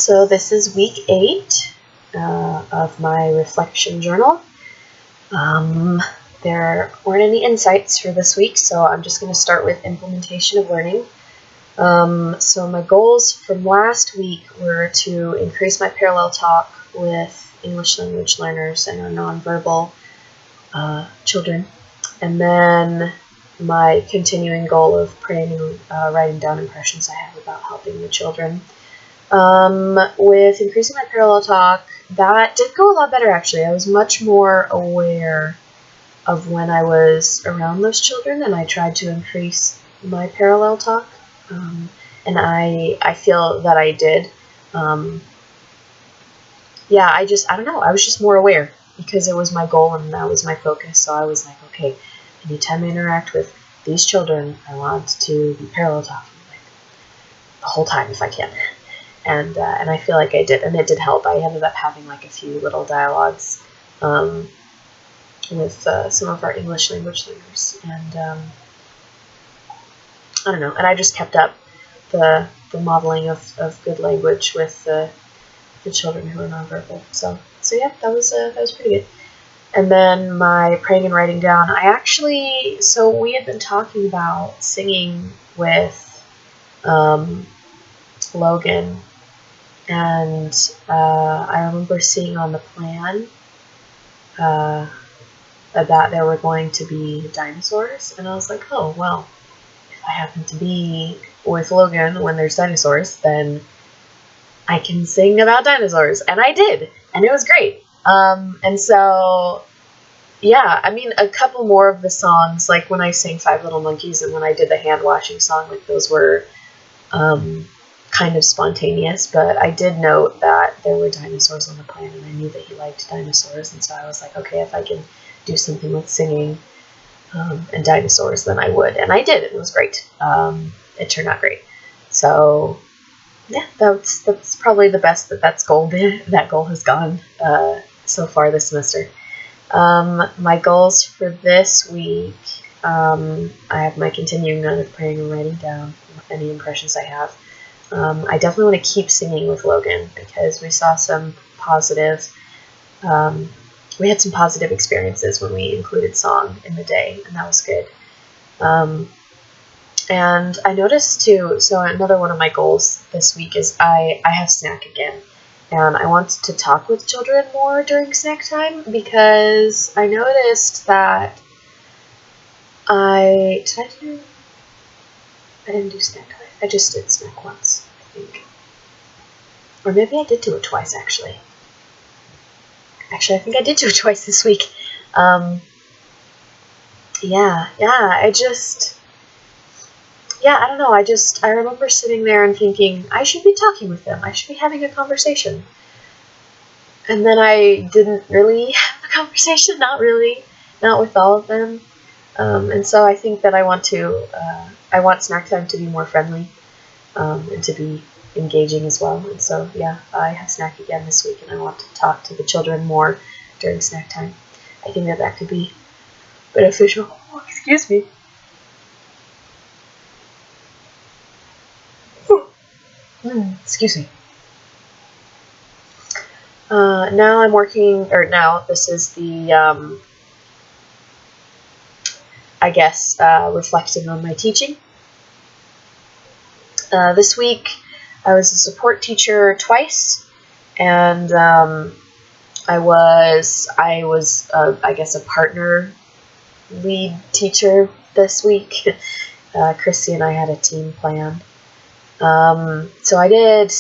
So this is week 8 of my reflection journal. There weren't any insights for this week, so I'm just going to start with implementation of learning. So my goals from last week were to increase my parallel talk with English language learners and our nonverbal children, and then my continuing goal of praying and writing down impressions I have about helping the children. With increasing my parallel talk, that did go a lot better actually. I was much more aware of when I was around those children, and I tried to increase my parallel talk, and I feel that I did. I don't know, I was just more aware because it was my goal and that was my focus, so I was like, okay, anytime I interact with these children, I want to be parallel talking like the whole time if I can. And I feel like I did, and it did help. I ended up having like a few little dialogues with some of our English language learners, and I don't know, and I just kept up the modeling of good language with the children who are nonverbal. So yeah, that was pretty good. And then my praying and writing down, so we had been talking about singing with Logan, and I remember seeing on the plan that there were going to be dinosaurs, and I was like, oh, well, if I happen to be with Logan when there's dinosaurs, then I can sing about dinosaurs, and I did, and it was great. And so, yeah, I mean, a couple more of the songs, like when I sang Five Little Monkeys and when I did the hand washing song, like those were kind of spontaneous, but I did note that there were dinosaurs on the plan, and I knew that he liked dinosaurs, and so I was like, okay, if I can do something with singing and dinosaurs, then I would, and I did. It was great. It turned out great. So yeah, that's probably the best that goal has gone so far this semester. My goals for this week, I have my continuing note of praying and writing down any impressions I have. I definitely want to keep singing with Logan because we saw some positive, we had some positive experiences when we included song in the day, and that was good. And I noticed too, so another one of my goals this week is I have snack again, and I want to talk with children more during snack time because I noticed that I didn't do snack time. I just did snack once, I think. Or maybe I did do it twice, actually. Actually, I think I did do it twice this week. I don't know, I remember sitting there and thinking, I should be talking with them. I should be having a conversation. And then I didn't really have a conversation, not with all of them. And so I think that I want snack time to be more friendly, and to be engaging as well. And so, yeah, I have snack again this week, and I want to talk to the children more during snack time. I think that could be beneficial. Oh, excuse me. Excuse me. Now this is the, reflecting on my teaching. This week, I was a support teacher twice, and I was a partner lead teacher this week. Chrissy and I had a team plan. So I did,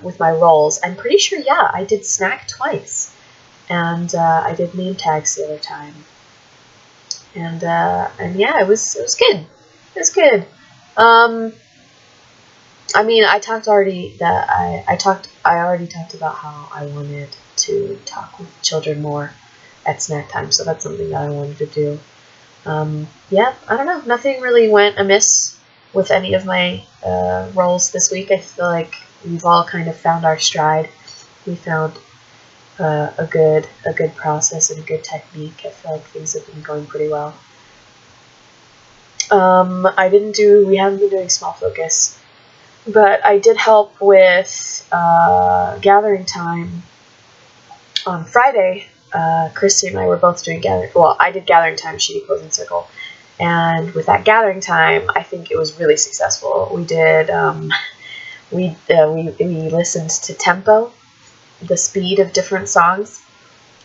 with my roles, I'm pretty sure, I did snack twice, and I did name tags the other time. And yeah, it was good. It was good. I mean, I already talked about how I wanted to talk with children more at snack time, so that's something that I wanted to do. I don't know, nothing really went amiss with any of my roles this week. I feel like we've all kind of found our stride. We found a good process and a good technique. I feel like things have been going pretty well. We haven't been doing small focus But I did help with gathering time on Friday. Christy and I were both doing gathering. Well, I did gathering time. She did closing circle. And with that gathering time, I think it was really successful. We did. We listened to tempo, the speed of different songs,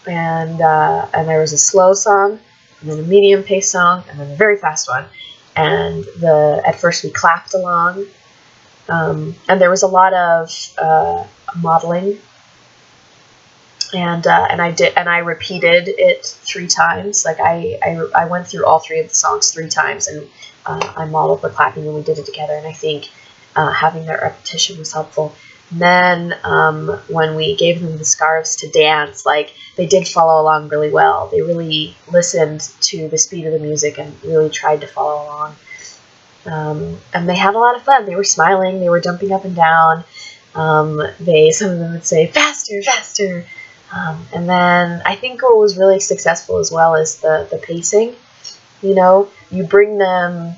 and there was a slow song, and then a medium pace song, and then a very fast one. And at first we clapped along, and there was a lot of modeling. And I repeated it 3 times. Like I went through all 3 of the songs 3 times, and I modeled the clapping, and we did it together. And I think having that repetition was helpful. And then when we gave them the scarves to dance, like they did follow along really well. They really listened to the speed of the music and really tried to follow along. And they had a lot of fun. They were smiling. They were jumping up and down. Some of them would say faster, faster. And then I think what was really successful as well is the pacing. You know, you bring them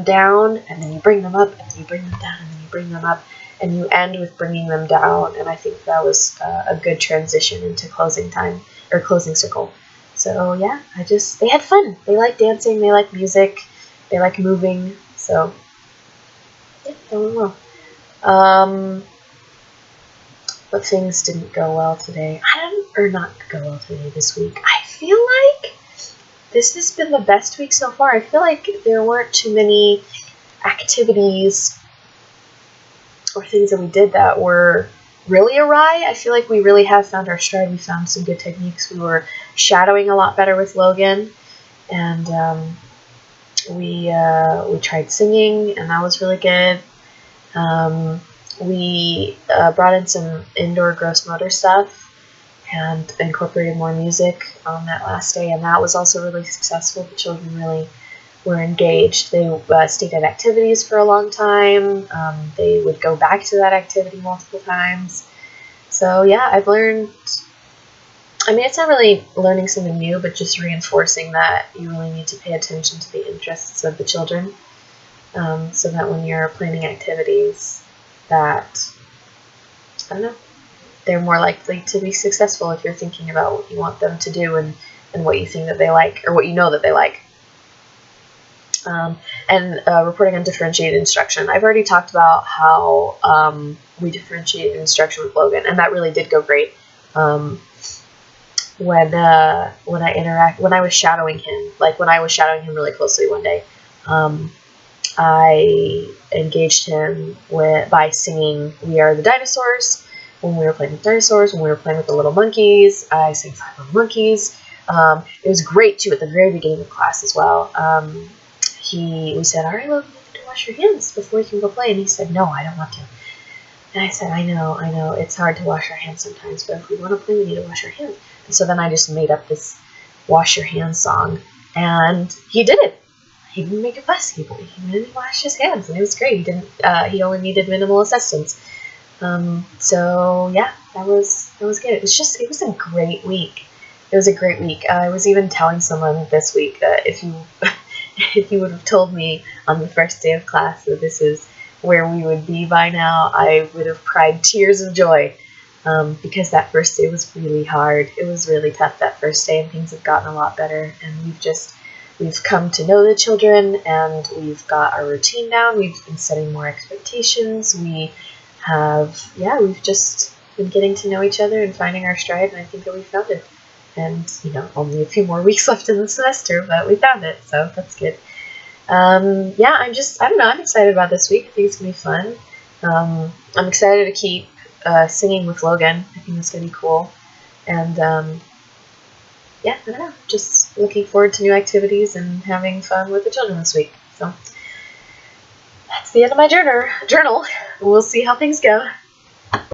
down, and then you bring them up, and then you bring them down, and then you bring them up, and you end with bringing them down. And I think that was a good transition into closing time, or closing circle. So yeah, they had fun. They like dancing, they like music, they like moving. So yeah, that went well. But things didn't go well today. Not go well today, this week. I feel like this has been the best week so far. I feel like there weren't too many activities or things that we did that were really awry. I feel like we really have found our stride. We found some good techniques. We were shadowing a lot better with Logan, and we tried singing, and that was really good. We brought in some indoor gross motor stuff and incorporated more music on that last day, and that was also really successful. The children really were engaged. They stayed at activities for a long time. They would go back to that activity multiple times. So yeah, I've learned, I mean, it's not really learning something new, but just reinforcing that you really need to pay attention to the interests of the children, so that when you're planning activities, that, I don't know, they're more likely to be successful if you're thinking about what you want them to do and what you think that they like, or what you know that they like. And reporting on differentiated instruction. I've already talked about how we differentiated instruction with Logan, and that really did go great. When I was shadowing him, really closely one day, I engaged him by singing "We Are the Dinosaurs" when we were playing with dinosaurs. When we were playing with the little monkeys, I sang "Five Little Monkeys." It was great too at the very beginning of class as well. We said, "All right, Logan, you have to wash your hands before you can go play," and he said, "No, I don't want to." And I said, I know, it's hard to wash our hands sometimes, but if we want to play, we need to wash our hands. And so then I just made up this wash your hands song, and he did it. He didn't make a fuss. He really washed his hands, and it was great. He only needed minimal assistance. So yeah, that was good. It was a great week. It was a great week. I was even telling someone this week that if you would have told me on the first day of class that this is where we would be by now, I would have cried tears of joy, because that first day was really hard. It was really tough that first day, and things have gotten a lot better, and we've come to know the children, and we've got our routine down. We've been setting more expectations. We've just been getting to know each other and finding our stride, and I think that we found it. And, only a few more weeks left in the semester, but we found it, so that's good. I'm excited about this week. I think it's going to be fun. I'm excited to keep singing with Logan. I think it's going to be cool. And, I don't know. Just looking forward to new activities and having fun with the children this week. So, that's the end of my journal. We'll see how things go.